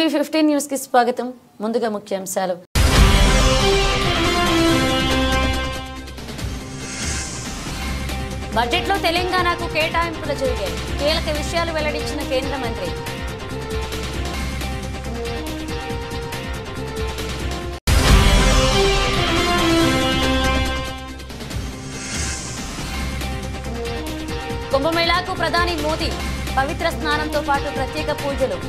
టీవీ15 news కి స్వాగతం. ముందుగా ముఖ్యాంశాలు. బడ్జెట్లో తెలంగాణకు కేటాయింపులు జరిగాయి. కీలక విషయాలు వెల్లడించిన కేంద్ర మంత్రి. కుంభమేళాకు ప్రధాని మోదీ పవిత్ర స్నానంతో పాటు ప్రత్యేక పూజలు.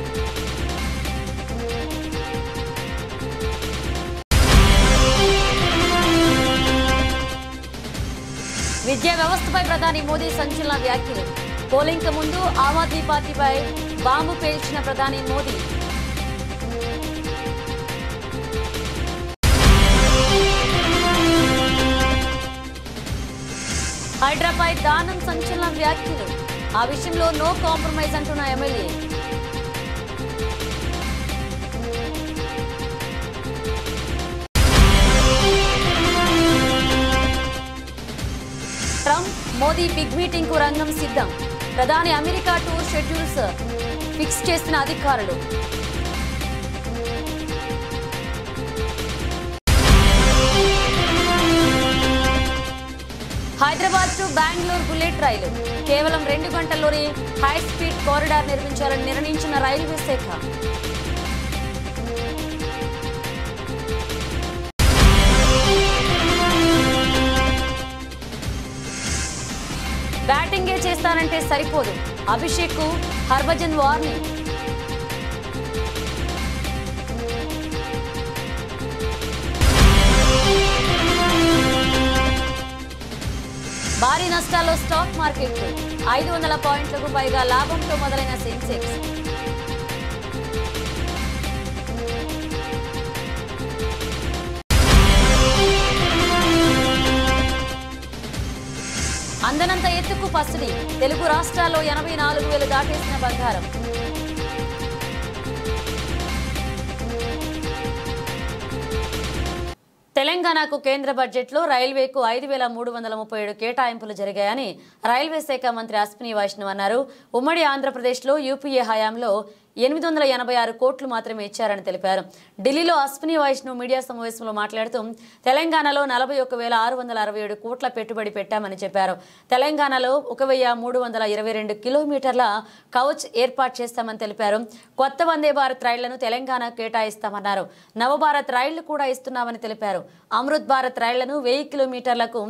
విద్యా వ్యవస్థపై ప్రధాని మోదీ సంచలన వ్యాఖ్యలు. పోలింగ్ ముందు ఆమ్ ఆద్మీ పార్టీపై బాంబు పేల్చిన ప్రధాని మోదీ. హైడ్రాపై దానం సంచలన వ్యాఖ్యలు. ఆ విషయంలో నో కాంప్రమైజ్ అంటున్న MLA. Trump Modi big meeting కు రంగం సిద్ధం. ప్రధాని అమెరికా టూర్ షెడ్యూల్స్ ఫిక్స్ చేసిన అధికారులు. హైదరాబాద్ టు బెంగళూరు బుల్లెట్ రైలు కేవలం 2 గంటల్లోనే హై స్పీడ్ కారిడార్ నిర్మించాలని నిర్ణయించిన రైల్వే శాఖ. బ్యాటింగే చేస్తానంటే సరిపోదు, అభిషేక్ కు హర్భజన్ వార్నింగ్. భారీ నష్టాల్లో స్టాక్ మార్కెట్. 500 పాయింట్లకు పైగా లాభంతో మొదలైన సెన్సెక్స్. అందనంత ఎత్తుకు పసిడి. తెలుగు రాష్ట్రాల్లో 84,000 దాటేసిన బంగారం. తెలంగాణకు కేంద్ర బడ్జెట్లో రైల్వేకు 5,337 కేటాయింపులు జరిగాయని రైల్వే శాఖ మంత్రి అశ్విని వైష్ణవ్ అన్నారు. ఉమ్మడి ఆంధ్రప్రదేశ్లో యూపీఏ హయాంలో 886 కోట్లు మాత్రమే ఇచ్చారని తెలిపారు. ఢిల్లీలో అశ్విని వైష్ణవ్ మీడియా సమావేశంలో మాట్లాడుతూ తెలంగాణలో 41,667 కోట్ల పెట్టుబడి పెట్టామని చెప్పారు. తెలంగాణలో 1,322 కిలోమీటర్ల కవచ్ ఏర్పాటు చేస్తామని తెలిపారు. కొత్త వందే భారత్ రైళ్లను తెలంగాణ కేటాయిస్తామన్నారు. నవభారత్ రైళ్లు కూడా ఇస్తున్నామని తెలిపారు. అమృత్ భారత్ రైళ్లను 1000 కిలోమీటర్లకు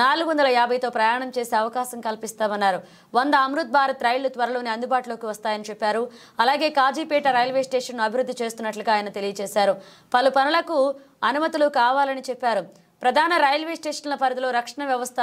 450తో ప్రయాణం చేసే అవకాశం కల్పిస్తామన్నారు. 100 అమృత్ భారత్ రైళ్లు త్వరలోనే అందుబాటులోకి వస్తాయని చెప్పారు. అలాగే కాజీపేట రైల్వే స్టేషన్ అభివృద్ధి చేస్తున్నట్లుగా ఆయన తెలియజేశారు. పలు పనులకు అనుమతులు కావాలని చెప్పారు. ప్రధాన రైల్వే స్టేషన్ల పరిధిలో రక్షణ వ్యవస్థ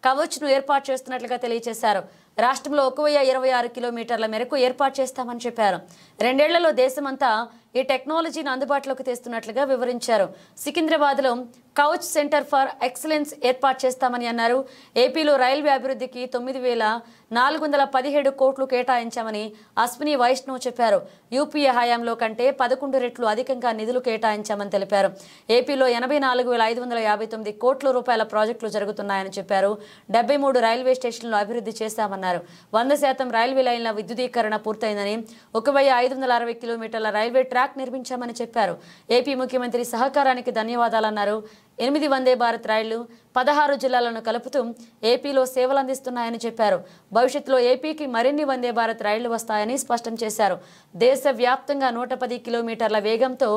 కవచ్ను ఏర్పాటు చేస్తున్నట్లుగా తెలియజేశారు. రాష్ట్రంలో 1,026 కిలోమీటర్ల మేరకు ఏర్పాటు చేస్తామని చెప్పారు. 2 ఏళ్లలో దేశమంతా ఈ టెక్నాలజీని అందుబాటులోకి తెస్తున్నట్లుగా వివరించారు. సికింద్రాబాద్లో కౌచ్ సెంటర్ ఫర్ ఎక్సలెన్స్ ఏర్పాటు చేస్తామని అన్నారు. ఏపీలో రైల్వే అభివృద్ధికి 9,417 కోట్లు కేటాయించామని అశ్విని వైష్ణవ్ చెప్పారు. యూపీఏ హయాంలో కంటే 11 రెట్లు అధికంగా నిధులు కేటాయించామని తెలిపారు. ఏపీలో 84,559 కోట్ల రూపాయల ప్రాజెక్టులు జరుగుతున్నాయని చెప్పారు. 73 రైల్వే స్టేషన్లు అభివృద్ధి చేశామన్నారు. 100% రైల్వే లైన్ల విద్యుదీకరణ పూర్తయిందని, 1,560 కిలోమీటర్ల రైల్వే ట్రాక్ నిర్మించామని చెప్పారు. ఏపీ ముఖ్యమంత్రి సహకారానికి ధన్యవాదాలన్నారు. 8 వందే భారత్ రైళ్లు 16 జిల్లాలను కలుపుతూ ఏపీలో సేవలు అందిస్తున్నాయని చెప్పారు. భవిష్యత్తులో ఏపీకి మరిన్ని వందే భారత్ రైళ్లు వస్తాయని స్పష్టం చేశారు. దేశవ్యాప్తంగా 110 కిలోమీటర్ల వేగంతో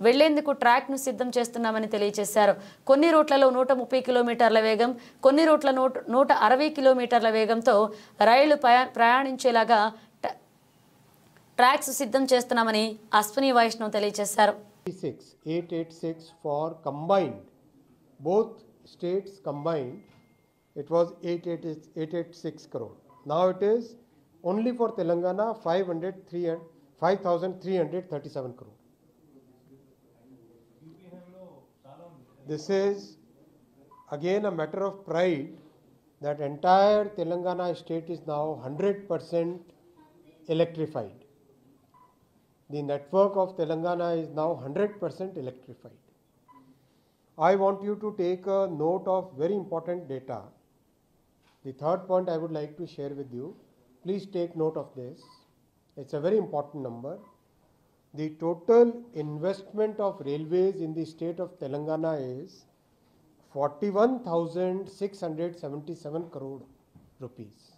వెళ్లేందుకు ట్రాక్ ను సిద్ధం చేస్తున్నామని తెలియజేశారు. కొన్ని రూట్లలో 130 కిలోమీటర్ల వేగం, కొన్ని రూట్ల 160 కిలోమీటర్ల వేగంతో రైళ్లు ప్రయాణించేలాగా ట్రాక్స్ సిద్ధం చేస్తున్నామని అశ్విని వైష్ణవ్ తెలియజేశారు. 886 for combined, both states combined, it was 886 crore. Now it is only for Telangana 5,337 crore. This is again a matter of pride that entire Telangana state is now 100% electrified. The network of Telangana is now 100% electrified. I want you to take a note of very important data. The third point I would like to share with you, please take note of this. It's a very important number. the total investment of railways in the state of Telangana is 41,677 crore rupees.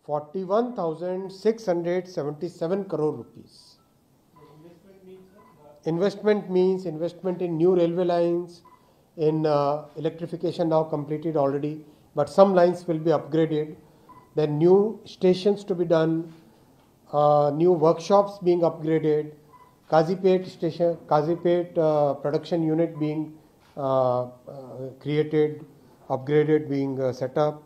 41,677 crore rupees. Investment means investment in new railway lines, in electrification now completed already, but some lines will be upgraded. Then new stations to be done, new workshops being upgraded, Kazipet station, Kazipet production unit being created, upgraded, being set up.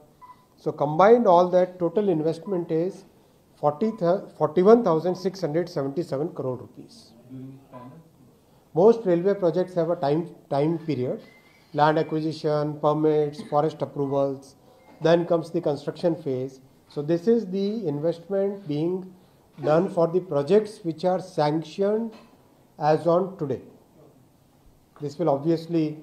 So combined all that total investment is 41,677 crore rupees. Most railway projects have a time period, land acquisition, permits, forest approvals, then comes the construction phase. So this is the investment being done for the projects which are sanctioned as on today. This will obviously,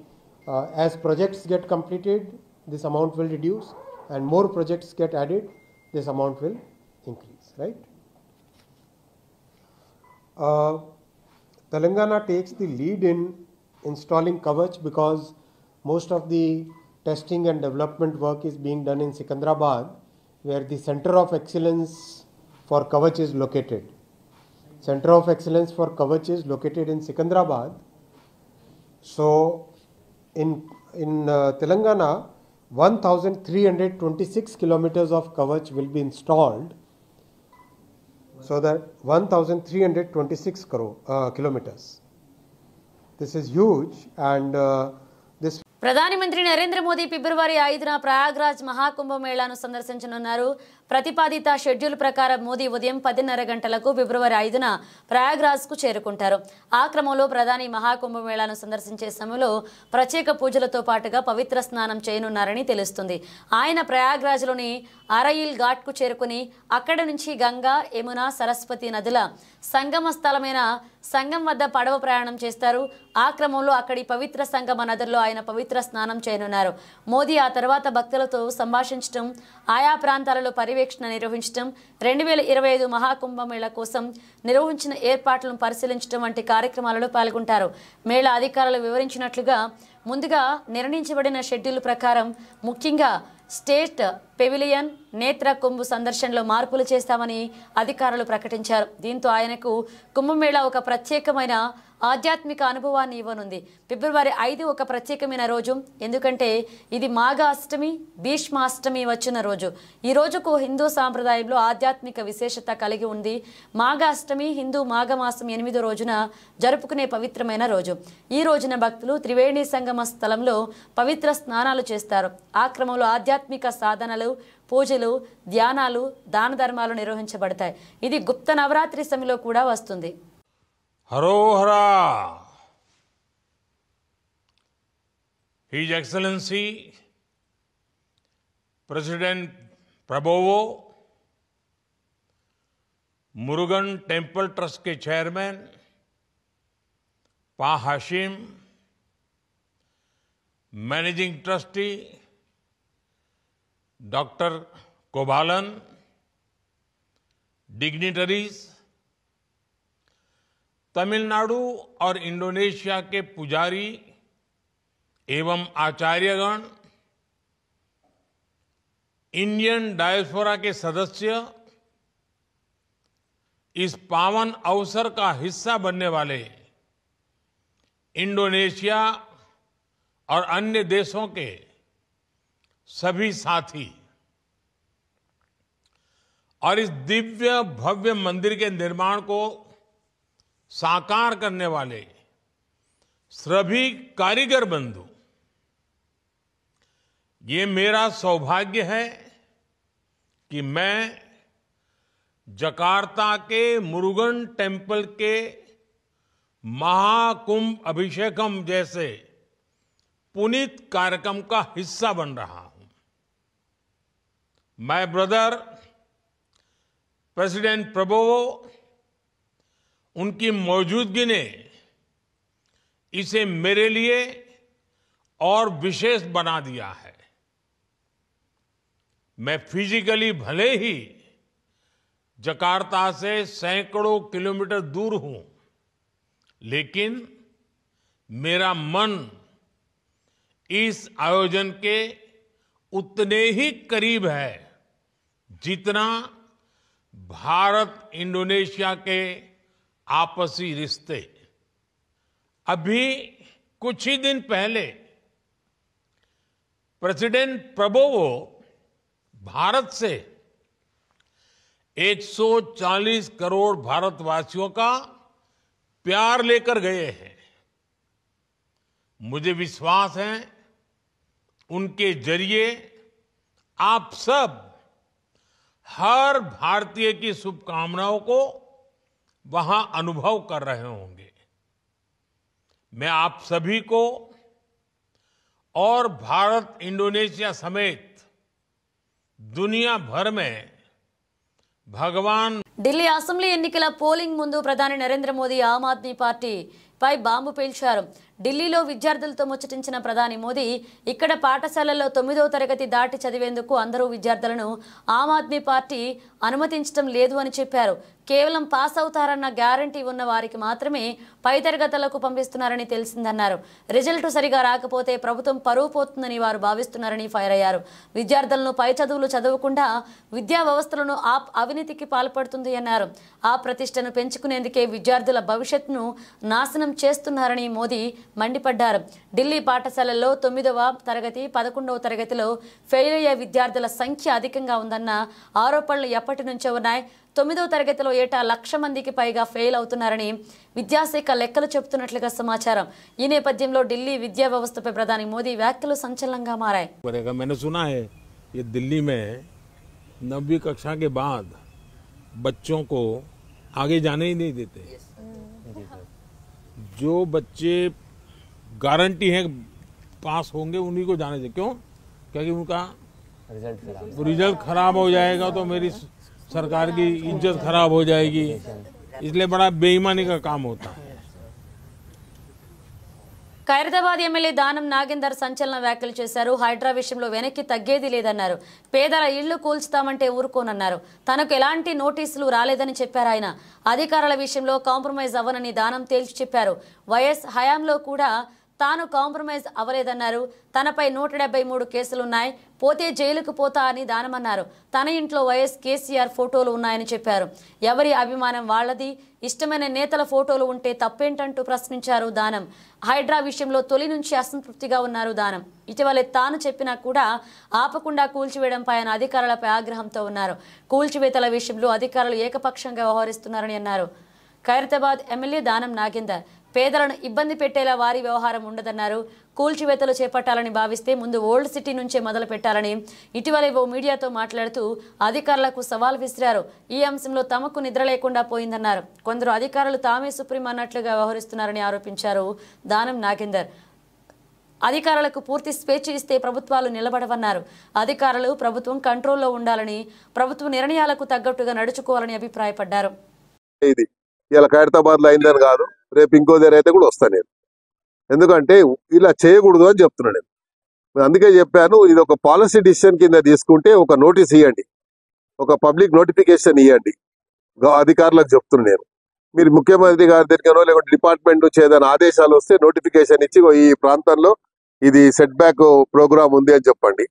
as projects get completed, this amount will reduce, and more projects get added, this amount will increase, right? Telangana takes the lead in installing Kavach because most of the testing and development work is being done in Secunderabad, where the Center of Excellence for Kavach is located. Center of Excellence for Kavach is located in Secunderabad. So in Telangana, 1,326 kilometers of Kavach will be installed. So that 1,326 kilometers. This is huge, and this. ప్రధాని మంత్రి నరేంద్ర మోదీ ఫిబ్రవరి 5న ప్రయాగ్రాజ్ మహాకుంభ మేళాను సందర్శించనున్నారు. ప్రతిపాదిత schedule ప్రకారం మోదీ ఉదయం 10:30 గంటలకు ఫిబ్రవరి 5న ప్రయాగ్రాజ్కు చేరుకుంటారు. ఆ క్రమంలో ప్రధాని మహాకుంభ మేళాను సందర్శించే సమయంలో ప్రత్యేక పూజలతో పాటుగా పవిత్ర స్నానం చేయనున్నారని తెలుస్తుంది. ఆయన ప్రయాగ్రాజ్లోని అరయిల్ ఘాట్కు చేరుకుని అక్కడి నుంచి గంగా, యమున, సరస్వతి నదుల సంగమ స్థలమైన సంగం వద్ద పడవ ప్రయాణం చేస్తారు. ఆ క్రమంలో అక్కడి పవిత్ర సంగమ నదుల్లో ఆయన పవిత్ర స్నానం చేయనున్నారు. మోదీ ఆ తర్వాత భక్తులతో సంభాషించడం, ఆయా ప్రాంతాలలో పర్యవేక్షణ నిర్వహించడం, 2025 మహాకుంభమేళ కోసం నిర్వహించిన ఏర్పాట్లను పరిశీలించడం వంటి కార్యక్రమాలలో పాల్గొంటారు. మేళా అధికారులు వివరించినట్లుగా ముందుగా నిర్ణయించబడిన షెడ్యూల్ ప్రకారం ముఖ్యంగా స్టేట్ పెవిలియన్, నేత్ర కుంభ్ సందర్శనలో మార్పులు చేస్తామని అధికారులు ప్రకటించారు. దీంతో ఆయనకు కుంభమేళా ఒక ప్రత్యేకమైన ఆధ్యాత్మిక అనుభవాన్ని ఇవ్వనుంది. ఫిబ్రవరి 5 ఒక ప్రత్యేకమైన రోజు, ఎందుకంటే ఇది మాఘ అష్టమి, భీష్మాష్టమి వచ్చిన రోజు. ఈ రోజుకు హిందూ సాంప్రదాయంలో ఆధ్యాత్మిక విశేషత కలిగి ఉంది. మాఘ అష్టమి హిందూ మాఘమాసం 8వ రోజున జరుపుకునే పవిత్రమైన రోజు. ఈ రోజున భక్తులు త్రివేణి సంగమ స్థలంలో పవిత్ర స్నానాలు చేస్తారు. ఆ క్రమంలో ఆధ్యాత్మిక సాధనలు, పూజలు, ధ్యానాలు, దాన ధర్మాలు నిర్వహించబడతాయి. ఇది గుప్త నవరాత్రి సమయంలో కూడా వస్తుంది. हरोहरा His Excellency President Prabowo, Murugan temple trust के chairman Pa Hashim, managing trustee doctor Kobalan, dignitaries, Tamil Nadu और इंडोनेशिया के पुजारी एवं आचार्यगण, इंडियन डायस्पोरा के सदस्य इस पावन अवसर का हिस्सा बनने वाले इंडोनेशिया और अन्य देशों के सभी साथी और इस दिव्य भव्य मंदिर के निर्माण को साकार करने वाले सभी कारीगर बंधु, ये मेरा सौभाग्य है कि मैं जकार्ता के मुरुगन टेम्पल के महाकुंभ अभिषेकम जैसे पुनीत कार्यक्रम का हिस्सा बन रहा हूं. माय ब्रदर प्रेसिडेंट प्रबोवो, उनकी मौजूदगी ने इसे मेरे लिए और विशेष बना दिया है. मैं फिजिकली भले ही जकार्ता से सैकड़ों किलोमीटर दूर हूं, लेकिन मेरा मन इस आयोजन के उतने ही करीब है जितना भारत इंडोनेशिया के आपसी रिश्ते। अभी कुछ ही दिन पहले प्रेसिडेंट प्रबोवो भारत से 140 करोड़ भारतवासियों का प्यार लेकर गए हैं। मुझे विश्वास है उनके जरिए आप सब हर भारतीय की शुभकामनाओं को वहां अनुभव कर रहे होंगे। मैं आप सभी को और भारत इंडोनेशिया समेत दुनिया भर में भगवान ఢిల్లీ అసెంబ్లీ ఎన్నికల పోలింగ్ ముందు ప్రధాని నరేంద్ర మోదీ ఆమ్ ఆద్మీ పార్టీపై బాంబు పేల్చారు. ఢిల్లీలో విద్యార్థులతో ముచ్చటించిన ప్రధాని మోదీ ఇక్కడ పాఠశాలల్లో 9వ తరగతి దాటి చదివేందుకు అందరూ విద్యార్థులను ఆమ్ ఆద్మీ పార్టీ అనుమతించడం లేదు అని చెప్పారు. కేవలం పాస్ అవుతారన్న గ్యారంటీ ఉన్న వారికి మాత్రమే పై తరగతులకు పంపిస్తున్నారని తెలిసిందన్నారు. రిజల్ట్ సరిగా రాకపోతే ప్రభుత్వం పరువు పోతుందని వారు భావిస్తున్నారని ఫైర్ అయ్యారు. విద్యార్థులను పై చదువులు చదవకుండా విద్యా వ్యవస్థలను అవినీతికి పాల్పడుతుంది అన్నారు. ఆ ప్రతిష్టను పెంచుకునేందుకే విద్యార్థుల భవిష్యత్తును నాశనం చేస్తున్నారని మోదీ మండిపడ్డారు. ఢిల్లీ పాఠశాలల్లో 9వ తరగతి 11వ తరగతిలో ఫెయిల్ అయ్యే విద్యార్థుల సంఖ్య అధికంగా ఉందన్న ఆరోపణలు ఎప్పటి నుంచో ఉన్నాయి. 9వ తరగతిలో ఏటా 1,00,000 మందికి పైగా ఫెయిల్ అవుతున్నారని విద్యాశాఖ లెక్కలు చెబుతున్నట్లుగా సమాచారం. ఈ నేపథ్యంలో ఢిల్లీ విద్యా వ్యవస్థపై ప్రధాని మోదీ వ్యాఖ్యలు సంచలనంగా మారాయి. मैंने सुना है ये दिल्ली में 9वीं कक्षा के बाद बच्चों को आगे जाने ही नहीं देते। जो बच्चे गारंटी है पास होंगे उन्हीं को जाने दें। क्यों? क्योंकि उनका रिजल्ट खराब हो जाएगा तो मेरी सरकार की इज्जत खराब हो जाएगी, इसलिए बड़ा बेईमानी का काम होता है। ఖైరతాబాద్ ఎమ్మెల్యే దానం నాగేందర్ సంచలన వ్యాఖ్యలు చేశారు. హైడ్రా విషయంలో వెనక్కి తగ్గేది లేదన్నారు. పేదల ఇళ్లు కూల్చుతామంటే ఊరుకోనన్నారు. తనకు ఎలాంటి నోటీసులు రాలేదని చెప్పారు ఆయన. అధికారుల విషయంలో కాంప్రమైజ్ అవ్వనని దానం తేల్చి చెప్పారు. వైఎస్ హయాంలో కూడా తాను కాంప్రమైజ్ అవ్వలేదన్నారు. తనపై 173 కేసులున్నాయి, పోతే జైలుకు పోతా అని దానమన్నారు. తన ఇంట్లో వైఎస్ కేసీఆర్ ఫోటోలు ఉన్నాయని చెప్పారు. ఎవరి అభిమానం వాళ్లది, ఇష్టమైన నేతల ఫోటోలు ఉంటే తప్పేంటంటూ ప్రశ్నించారు దానం. హైడ్రా విషయంలో తొలి నుంచి అసంతృప్తిగా ఉన్నారు దానం. ఇటీవలే తాను చెప్పినా కూడా ఆపకుండా కూల్చివేయడంపై ఆయన అధికారులపై ఆగ్రహంతో ఉన్నారు. కూల్చివేతల విషయంలో అధికారులు ఏకపక్షంగా వ్యవహరిస్తున్నారని అన్నారు. ఖైరతాబాద్ ఎమ్మెల్యే దానం నాగేందర్ పేదలను ఇబ్బంది పెట్టేలా వారి వ్యవహారం ఉండదన్నారు. కూల్చివేతలు చేపట్టాలని భావిస్తే ముందు ఓల్డ్ సిటీ నుంచే మొదలు పెట్టాలని ఇటీవలే ఓ మీడియాతో మాట్లాడుతూ అధికారులకు సవాల్ విసిరారు. ఈ అంశంలో తమకు నిద్ర లేకుండా పోయిందన్నారు. కొందరు అధికారులు తామే సుప్రీం అన్నట్లుగా వ్యవహరిస్తున్నారని ఆరోపించారు దానం నాగేందర్. అధికారులకు పూర్తి స్వేచ్ఛ ఇస్తే ప్రభుత్వాలు నిలబడవన్నారు. అధికారులు ప్రభుత్వం కంట్రోల్లో ఉండాలని, ప్రభుత్వ నిర్ణయాలకు తగ్గట్టుగా నడుచుకోవాలని అభిప్రాయపడ్డారు. ఇలా ఖైరతాబాద్ లో అయిందని కాదు, రేపు ఇంకో దగ్గర అయితే కూడా వస్తాను నేను. ఎందుకంటే ఇలా చేయకూడదు అని చెప్తున్నాను నేను. అందుకే చెప్పాను, ఇది ఒక పాలసీ డిసిషన్ కింద తీసుకుంటే ఒక నోటీస్ ఇవ్వండి, ఒక పబ్లిక్ నోటిఫికేషన్ ఇవ్వండి అధికారులకు చెప్తున్నాను నేను. మీరు ముఖ్యమంత్రి గారి దగ్గరనో లేకుంటే డిపార్ట్మెంట్ నుంచి ఏదైనా ఆదేశాలు వస్తే నోటిఫికేషన్ ఇచ్చి ఈ ప్రాంతంలో ఇది సెట్ బ్యాక్ ప్రోగ్రామ్ ఉంది అని చెప్పండి.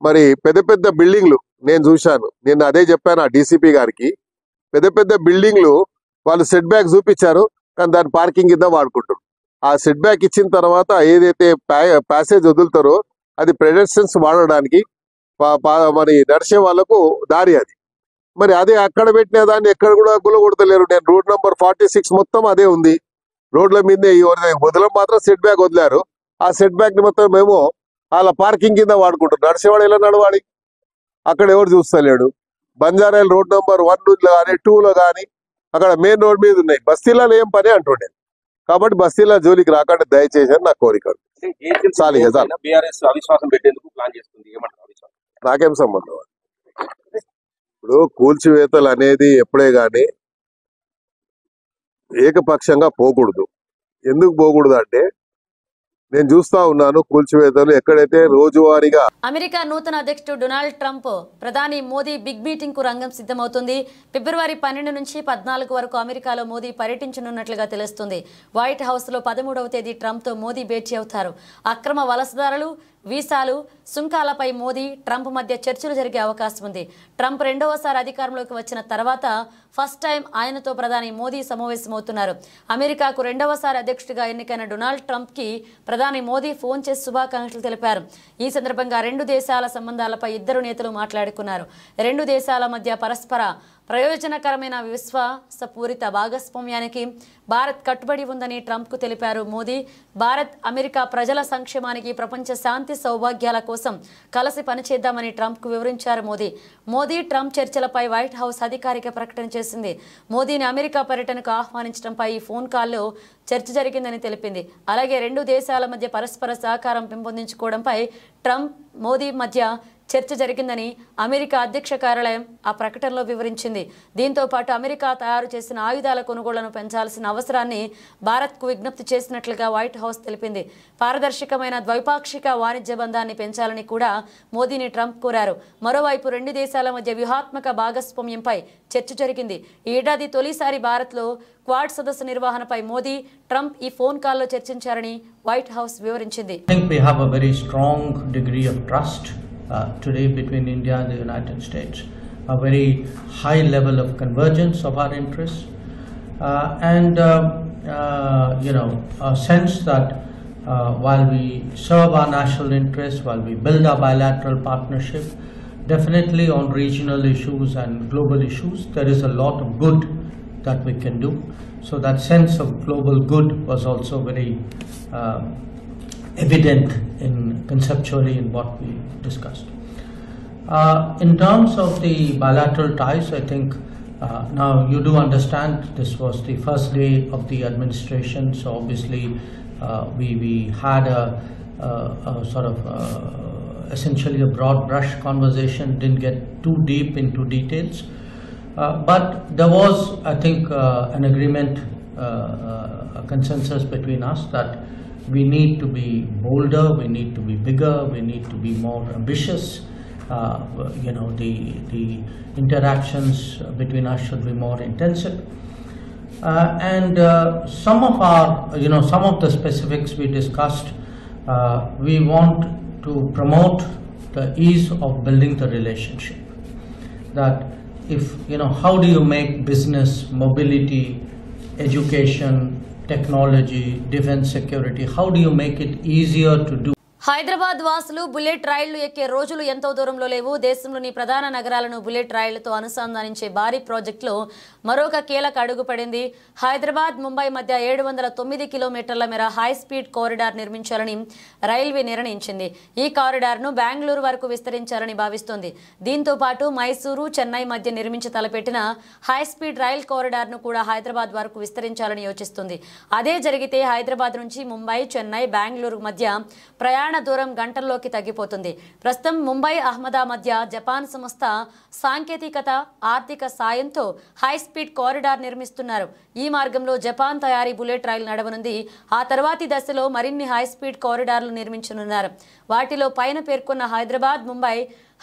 మరి పెద్ద పెద్ద బిల్డింగ్లు నేను చూశాను, నేను అదే చెప్పాను ఆ డీసీపీ గారికి. పెద్ద పెద్ద బిల్డింగ్లు వాళ్ళు సెట్ బ్యాక్ చూపించారు, కానీ దాన్ని పార్కింగ్ కింద వాడుకుంటారు. ఆ సెట్ బ్యాక్ ఇచ్చిన తర్వాత ఏదైతే ప్యాసేజ్ వదులుతారో అది పెడెస్ట్రియన్స్ వాడడానికి మరి నడిచే వాళ్ళకు దారి అది. మరి అదే అక్కడ పెట్టిన దాన్ని ఎక్కడ కూడా గులగొడతలేరు. నేను రోడ్ నంబర్ 46 మొత్తం అదే ఉంది. రోడ్ల మీదే వదలం మాత్రం సెట్ బ్యాక్ వదిలారు. ఆ సెట్ బ్యాక్ ని మొత్తం మేము వాళ్ళ పార్కింగ్ కింద వాడుకుంటారు. నడిచేవాడు ఎలా నడవాలి, అక్కడ ఎవరు చూస్తలేడు. బంజారాయిల్ రోడ్ నంబర్ 1 కానీ 2లో కానీ అక్కడ మెయిన్ రోడ్ మీద ఉన్నాయి. బస్తీలలో ఏం పని అంటుండే. కాబట్టి బస్తీల జోలికి రాకుండా దయచేసి నా కోరిక. నాకేం సంబంధం. ఇప్పుడు కూల్చివేతలు అనేది ఎప్పుడే గాని ఏకపక్షంగా పోకూడదు. ఎందుకు పోకూడదు అంటే నేను చూస్తా ఉన్నాను కూల్చివేతలు ఎక్కడైతే రోజువారీగా. అమెరికా నూతన అధ్యక్షుడు డొనాల్డ్ ట్రంప్ ప్రధాని మోదీ బిగ్ మీటింగ్ కు రంగం సిద్ధమవుతుంది. ఫిబ్రవరి 12 నుంచి 14 వరకు అమెరికాలో మోదీ పర్యటించనున్నట్లుగా తెలుస్తుంది. వైట్ హౌస్ లో 13వ తేదీ ట్రంప్ తో మోదీ భేటీ అవుతారు. అక్రమ వలసదారులు, వీసాలు, సుంకాలపై మోదీ ట్రంప్ మధ్య చర్చలు జరిగే అవకాశం ఉంది. ట్రంప్ రెండవసారి అధికారంలోకి వచ్చిన తర్వాత ఫస్ట్ టైం ఆయనతో ప్రధాని మోదీ సమావేశమవుతున్నారు. అమెరికాకు రెండవసారి అధ్యక్షుడిగా ఎన్నికైన డొనాల్డ్ ట్రంప్ కి ప్రధాని మోదీ ఫోన్ చేసి శుభాకాంక్షలు తెలిపారు. ఈ సందర్భంగా రెండు దేశాల సంబంధాలపై ఇద్దరు నేతలు మాట్లాడుకున్నారు. రెండు దేశాల మధ్య పరస్పర ప్రయోజనకరమైన విశ్వాసపూరిత భాగస్వామ్యానికి భారత్ కట్టుబడి ఉందని ట్రంప్కు తెలిపారు మోదీ. భారత్ అమెరికా ప్రజల సంక్షేమానికి, ప్రపంచ శాంతి సౌభాగ్యాల కోసం కలిసి పనిచేద్దామని ట్రంప్కు వివరించారు మోదీ ట్రంప్ చర్చలపై వైట్ హౌస్ అధికారిక ప్రకటన చేసింది. మోదీని అమెరికా పర్యటనకు ఆహ్వానించడంపై ఈ ఫోన్ కాల్లో చర్చ జరిగిందని తెలిపింది. అలాగే రెండు దేశాల మధ్య పరస్పర సహకారం పెంపొందించుకోవడంపై ట్రంప్ మోదీ మధ్య చర్చ జరిగిందని అమెరికా అధ్యక్ష కార్యాలయం ఆ ప్రకటనలో వివరించింది. దీంతో పాటు అమెరికా తయారు చేసిన ఆయుధాల కొనుగోళ్లను పెంచాల్సిన అవసరాన్ని భారత్కు విజ్ఞప్తి చేసినట్లుగా వైట్ హౌస్ తెలిపింది. పారదర్శకమైన ద్వైపాక్షిక వాణిజ్య బంధాన్ని పెంచాలని కూడా మోదీని ట్రంప్ కోరారు. మరోవైపు రెండు దేశాల మధ్య వ్యూహాత్మక భాగస్వామ్యంపై చర్చ జరిగింది. ఈ ఏడాది తొలిసారి భారత్లో క్వాడ్ సదస్సు నిర్వహణపై మోదీ, ట్రంప్ ఈ ఫోన్ కాల్లో చర్చించారని వైట్ హౌస్ వివరించింది. Today between India and the United States, a very high level of convergence of our interests, and a sense that while we serve our national interests, while we build our bilateral partnership, definitely on regional issues and global issues, there is a lot of good that we can do. So that sense of global good was also very evident in conceptually in what we discussed. In terms of the bilateral ties, I think now you do understand this was the first day of the administration, so obviously we had a sort of essentially a broad brush conversation, didn't get too deep into details, but there was, I think, an agreement, a consensus between us that we need to be bolder, we need to be bigger, we need to be more ambitious. The interactions between us should be more intensive. And some of our, some of the specifics we discussed, we want to promote the ease of building the relationship. That if, how do you make business, mobility, education, technology, defense security, how do you make it easier to do? Hyderabad వాసులు bullet రైళ్లు ఎక్కే రోజులు ఎంతో దూరంలో లేవు. దేశంలోని ప్రధాన నగరాలను బుల్లెట్ రైళ్లతో అనుసంధానించే భారీ ప్రాజెక్టులో మరొక కీలక అడుగు పడింది. హైదరాబాద్ ముంబై మధ్య 709 కిలోమీటర్ల మేర హై స్పీడ్ కారిడార్ నిర్మించాలని రైల్వే నిర్ణయించింది. ఈ కారిడార్ను బెంగళూరు వరకు విస్తరించాలని భావిస్తోంది. దీంతో పాటు మైసూరు, చెన్నై మధ్య నిర్మించి తలపెట్టిన హై స్పీడ్ రైల్ కారిడార్ను కూడా హైదరాబాద్ వరకు విస్తరించాలని యోచిస్తుంది. అదే జరిగితే హైదరాబాద్ నుంచి ముంబై, చెన్నై, బెంగళూరు మధ్య ప్రయాణ దూరం గంటల్లోకి తగ్గిపోతుంది. ప్రస్తుతం ముంబై, అహ్మదాబాద్ మధ్య జపాన్ సంస్థ సాంకేతికత, ఆర్థిక సాయంతో హై స్పీడ్ కారిడార్ నిర్మిస్తున్నారు. ఈ మార్గంలో జపాన్ తయారీ బుల్లెట్ రైలు నడవనుంది. ఆ తర్వాతి దశలో మరిన్ని హై స్పీడ్ కారిడార్లు నిర్మించనున్నారు. వాటిలో పైన పేర్కొన్న హైదరాబాద్ ముంబై,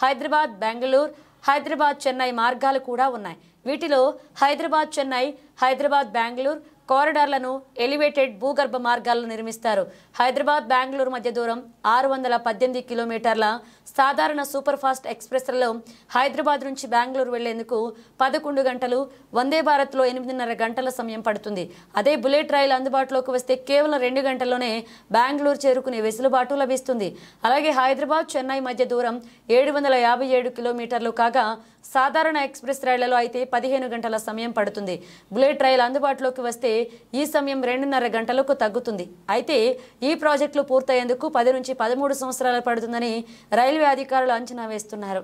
హైదరాబాద్ బెంగళూరు, హైదరాబాద్ చెన్నై మార్గాలు కూడా ఉన్నాయి. వీటిలో హైదరాబాద్ చెన్నై, హైదరాబాద్ బెంగళూరు కారిడార్లను ఎలివేటెడ్ భూగర్భ మార్గాలను నిర్మిస్తారు. హైదరాబాద్ బెంగళూరు మధ్య దూరం 618 కిలోమీటర్ల. సాధారణ సూపర్ ఫాస్ట్ ఎక్స్ప్రెస్లలో హైదరాబాద్ నుంచి బెంగళూరు వెళ్లేందుకు 11 గంటలు, వందే భారత్లో 8.5 గంటల సమయం పడుతుంది. అదే బుల్లెట్ రైలు అందుబాటులోకి వస్తే కేవలం 2 గంటల్లోనే బెంగళూరు చేరుకునే వెసులుబాటు లభిస్తుంది. అలాగే హైదరాబాద్ చెన్నై మధ్య దూరం 757 కిలోమీటర్లు కాగా సాధారణ ఎక్స్ప్రెస్ రైళ్లలో అయితే 15 గంటల సమయం పడుతుంది. బుల్లెట్ రైలు అందుబాటులోకి వస్తే ఈ సమయం 2.5 గంటలకు తగ్గుతుంది. అయితే ఈ ప్రాజెక్టులు పూర్తయ్యేందుకు 10 నుంచి 13 సంవత్సరాలు పడుతుందని రైల్వే అధికారులు అంచనా వేస్తున్నారు.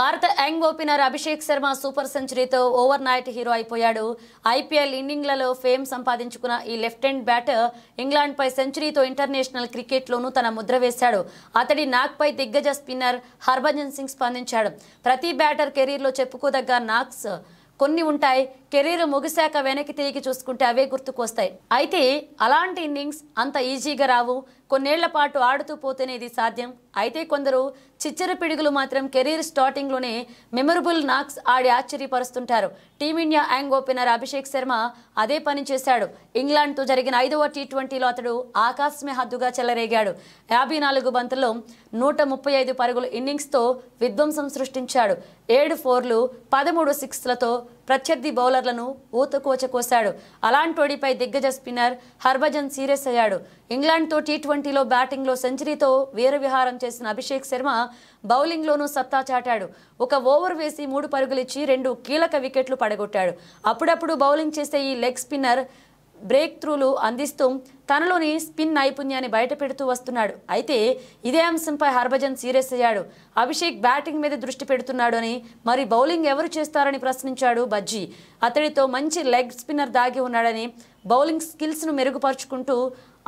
భారత young opener Abhishek Sharma super సెంచరీతో ఓవర్ నైట్ హీరో అయిపోయాడు. ఐపీఎల్ ఇన్నింగ్లలో ఫేమ్ సంపాదించుకున్న ఈ లెఫ్ట్ హ్యాండ్ బ్యాటర్ ఇంగ్లాండ్పై సెంచరీతో ఇంటర్నేషనల్ క్రికెట్లోనూ తన ముద్ర వేశాడు. అతడి నాక్పై దిగ్గజ స్పిన్నర్ హర్భజన్ సింగ్ స్పందించాడు. ప్రతి బ్యాటర్ కెరీర్లో చెప్పుకోదగ్గ నాక్స్ కొన్ని ఉంటాయి. కెరీర్ ముగిశాక వెనక్కి తిరిగి చూసుకుంటే అవే గుర్తుకొస్తాయి. అయితే అలాంటి ఇన్నింగ్స్ అంత ఈజీగా రావు. కొన్నేళ్ల పాటు ఆడుతూ పోతేనే ఇది సాధ్యం. అయితే కొందరు చిచ్చర పిడుగులు మాత్రం కెరీర్ స్టార్టింగ్లోనే మెమరబుల్ నాక్స్ ఆడి ఆశ్చర్యపరుస్తుంటారు. Team India young opener Abhishek Sharma అదే పని చేశాడు. ఇంగ్లాండ్తో జరిగిన 5వ టీ20లో అతడు ఆకాశమే హద్దుగా చెలరేగాడు. 54 బంతుల్లో 135 పరుగుల ఇన్నింగ్స్తో విధ్వంసం సృష్టించాడు. 7 4లు 13 6లతో ప్రత్యర్థి బౌలర్లను ఊతకోచ కోశాడు. అలాంటోడిపై దిగ్గజ స్పిన్నర్ హర్భజన్ సీరియస్ అయ్యాడు. ఇంగ్లాండ్తో టీ20లో బ్యాటింగ్లో సెంచరీతో వీరవిహారం చేసిన అభిషేక్ శర్మ బౌలింగ్లోనూ సత్తా చాటాడు. ఒక ఓవర్ వేసి 3 పరుగులిచ్చి 2 కీలక వికెట్లు పడగొట్టాడు. అప్పుడప్పుడు బౌలింగ్ చేసే ఈ లెగ్ స్పిన్నర్ బ్రేక్ త్రూలు అందిస్తూ తనలోని స్పిన్ నైపుణ్యాన్ని బయటపెడుతూ వస్తున్నాడు. అయితే ఇదే అంశంపై హర్భజన్ సీరియస్ అయ్యాడు. అభిషేక్ బ్యాటింగ్ మీద దృష్టి పెడుతున్నాడు అని, మరి బౌలింగ్ ఎవరు చేస్తారని ప్రశ్నించాడు బజ్జీ. అతడితో మంచి లెగ్ స్పిన్నర్ దాగి ఉన్నాడని, బౌలింగ్ స్కిల్స్ను మెరుగుపరుచుకుంటూ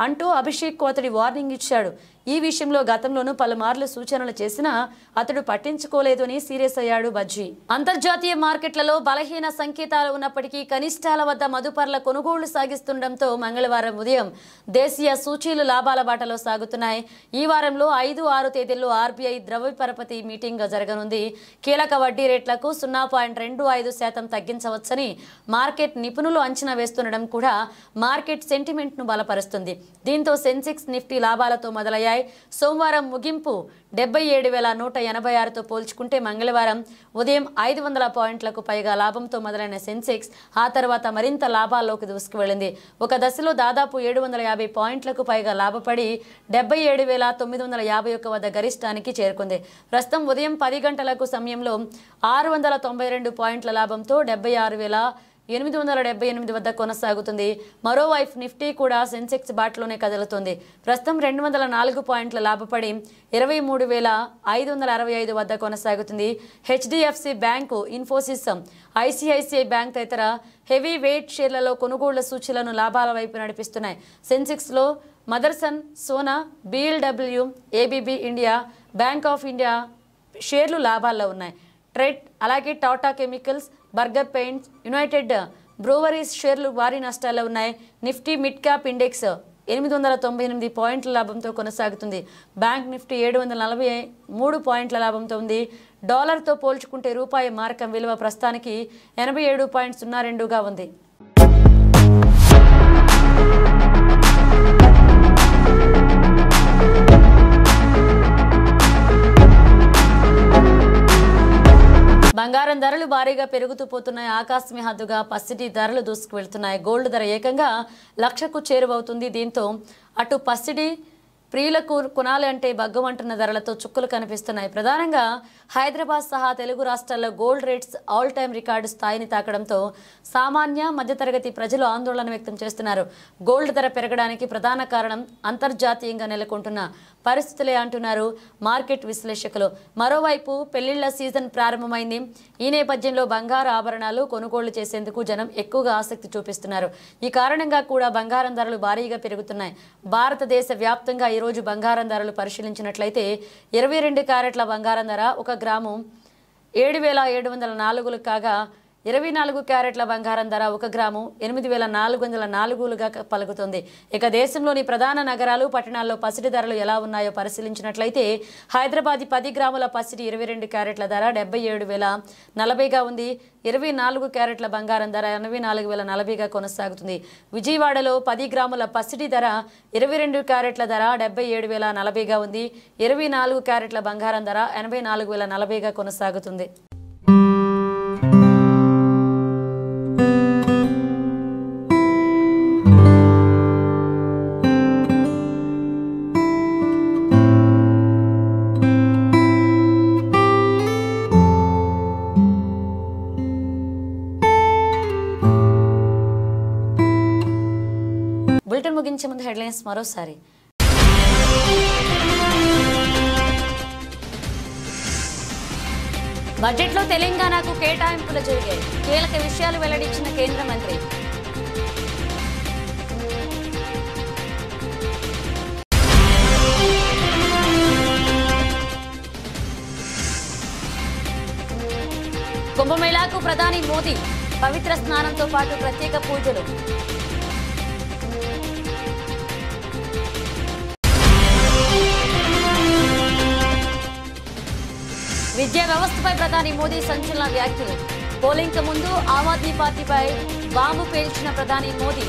అంటూ అభిషేక్కు అతడి వార్నింగ్ ఇచ్చాడు. ఈ విషయంలో గతంలోనూ పలుమార్లు సూచనలు చేసినా అతడు పట్టించుకోలేదు అని సీరియస్ అయ్యాడు బజ్జీ. అంతర్జాతీయ మార్కెట్లలో బలహీన సంకేతాలు ఉన్నప్పటికీ కనిష్టాల వద్ద మదుపర్ల కొనుగోళ్లు సాగిస్తుండటంతో మంగళవారం ఉదయం దేశీయ సూచీలు లాభాల బాటలో సాగుతున్నాయి. ఈ వారంలో 5, 6 తేదీల్లో ఆర్బీఐ ద్రవ్య పరపతి మీటింగ్ జరగనుంది. కీలక వడ్డీ రేట్లకు 0.25% తగ్గించవచ్చని మార్కెట్ నిపుణులు అంచనా వేస్తుండడం కూడా మార్కెట్ సెంటిమెంట్ను బలపరుస్తుంది. దీంతో సెన్సెక్స్, నిఫ్టీ లాభాలతో మొదలయ్యాయి. సోమవారం ముగింపు 77,186తో పోల్చుకుంటే మంగళవారం ఉదయం 500 పాయింట్లకు పైగా లాభంతో మొదలైన సెన్సెక్స్ ఆ తర్వాత మరింత లాభాల్లోకి దూసుకువెళ్లింది. ఒక దశలో దాదాపు 750 పాయింట్లకు పైగా లాభపడి 77,951 వద్ద గరిష్టానికి చేరుకుంది. ప్రస్తుతం ఉదయం 10 గంటలకు సమయంలో 692 పాయింట్ల లాభంతో 76,878 వద్ద కొనసాగుతుంది. మరోవైపు నిఫ్టీ కూడా సెన్సెక్స్ బాటలోనే కదులుతుంది. ప్రస్తుతం 204 పాయింట్ల లాభపడి 23,565 వద్ద కొనసాగుతుంది. HDFC Bank, Infosys, ICICI Bank తదితర హెవీ వెయిట్ షేర్లలో కొనుగోళ్ల సూచీలను లాభాల వైపు నడిపిస్తున్నాయి. సెన్సెక్స్లో Motherson, Sona, BLW, ABB India, Bank of India షేర్లు లాభాల్లో ఉన్నాయి. ట్రెడ్, అలాగే Tata Chemicals, Berger Paints, United Breweries షేర్లు భారీ నష్టాల్లో ఉన్నాయి. నిఫ్టీ మిడ్ క్యాప్ ఇండెక్స్ 898 పాయింట్ల లాభంతో కొనసాగుతుంది. బ్యాంక్ నిఫ్టీ 743 పాయింట్ల లాభంతో ఉంది. డాలర్తో పోల్చుకుంటే రూపాయి మారకం విలువ ప్రస్తుతానికి 87.02గా ఉంది. బంగారం ధరలు భారీగా పెరుగుతూ పోతున్నాయి. ఆకాశమే హద్దుగా పసిడి ధరలు దూసుకు వెళ్తున్నాయి. గోల్డ్ ధర ఏకంగా 1,00,000కు చేరువవుతుంది. దీంతో అటు పసిడి ప్రియులకు కొనాలి అంటే బగ్గమంటున్న ధరలతో చుక్కలు కనిపిస్తున్నాయి. ప్రధానంగా హైదరాబాద్ సహా తెలుగు రాష్ట్రాల్లో gold rates all time record స్థాయిని తాకడంతో సామాన్య మధ్యతరగతి ప్రజలు ఆందోళన వ్యక్తం చేస్తున్నారు. గోల్డ్ ధర పెరగడానికి ప్రధాన కారణం అంతర్జాతీయంగా నెలకొంటున్న పరిస్థితులే అంటున్నారు మార్కెట్ విశ్లేషకులు. మరోవైపు పెళ్లిళ్ల సీజన్ ప్రారంభమైంది. ఈ నేపథ్యంలో బంగారు ఆభరణాలు కొనుగోళ్లు చేసేందుకు జనం ఎక్కువగా ఆసక్తి చూపిస్తున్నారు. ఈ కారణంగా కూడా బంగారం ధరలు భారీగా పెరుగుతున్నాయి. భారతదేశ వ్యాప్తంగా ఈరోజు బంగారం ధరలు పరిశీలించినట్లయితే 22 క్యారెట్ల బంగారం ధర 1 గ్రాము 7,704 కాగా 24 క్యారెట్ల బంగారం ధర 1 గ్రాము 8,404గా పలుకుతుంది. ఇక దేశంలోని ప్రధాన నగరాలు, పట్టణాల్లో పసిడి ధరలు ఎలా ఉన్నాయో పరిశీలించినట్లయితే హైదరాబాద్ 10 గ్రాముల పసిడి 22 క్యారెట్ల ధర 77,040గా ఉంది. 24 క్యారెట్ల బంగారం ధర 84,040గా కొనసాగుతుంది. విజయవాడలో 10 గ్రాముల పసిడి ధర 22 క్యారెట్ల ధర 77,040గా ఉంది. 24 క్యారెట్ల బంగారం ధర 84,040గా కొనసాగుతుంది. బులెటిన్ ముగించే ముందు హెడ్లైన్స్ మరోసారి. బడ్జెట్లో తెలంగాణకు కేటాయింపులు జరిగాయి. కీలక విషయాలు వెల్లడించిన కేంద్ర మంత్రి. కుంభమేళాకు ప్రధాని మోదీ పవిత్ర స్నానంతో పాటు ప్రత్యేక పూజలు. విద్యా వ్యవస్థపై ప్రధాని మోదీ సంచలన వ్యాఖ్యలు. పోలింగ్ ముందు ఆమ్ ఆద్మీ పార్టీపై బాంబు పేల్చిన ప్రధాని మోదీ.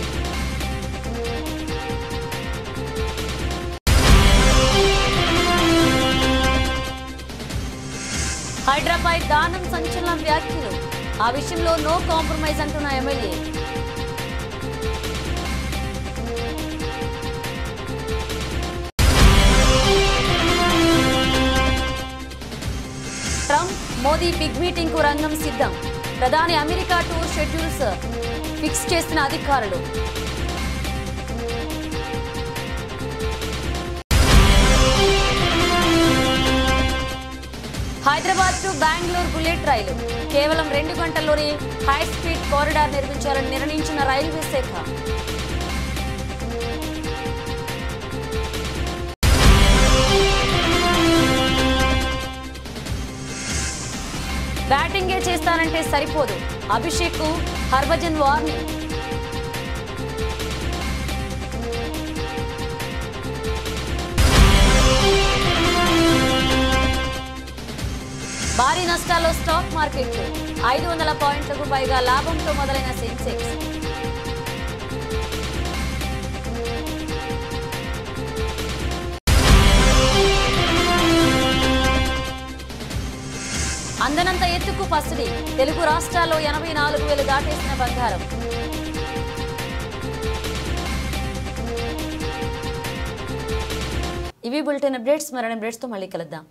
హైదరాబాద్ దానం సంచలన వ్యాఖ్యలు. ఆ విషయంలో నో కాంప్రమైజ్ అంటున్న MLA. Trump Modi big meeting కు రంగం సిద్ధం. ప్రధాని అమెరికా టూర్ షెడ్యూల్స్ ఫిక్స్ చేసిన అధికారులు. హైదరాబాద్ టు బెంగళూరు బుల్లెట్ రైలు కేవలం 2 గంటల్లోనే హై స్పీడ్ కారిడార్ నిర్మించాలని నిర్ణయించిన రైల్వే శాఖ. బ్యాటింగే చేస్తానంటే సరిపోదు, అభిషేక్ కు హర్భజన్ వార్నింగ్. భారీ నష్టాల్లో స్టాక్ మార్కెట్లు. 500 పాయింట్లకు పైగా లాభంతో మొదలైన సెన్సెక్స్. అందనంత ఎత్తుకు పసిడి. తెలుగు రాష్ట్రాల్లో 84,000 దాటేసిన బంగారం. ఇవి బులెటిన్ అప్డేట్స్. మరిన్ని అప్డేట్స్తో మళ్ళీ కలుద్దాం.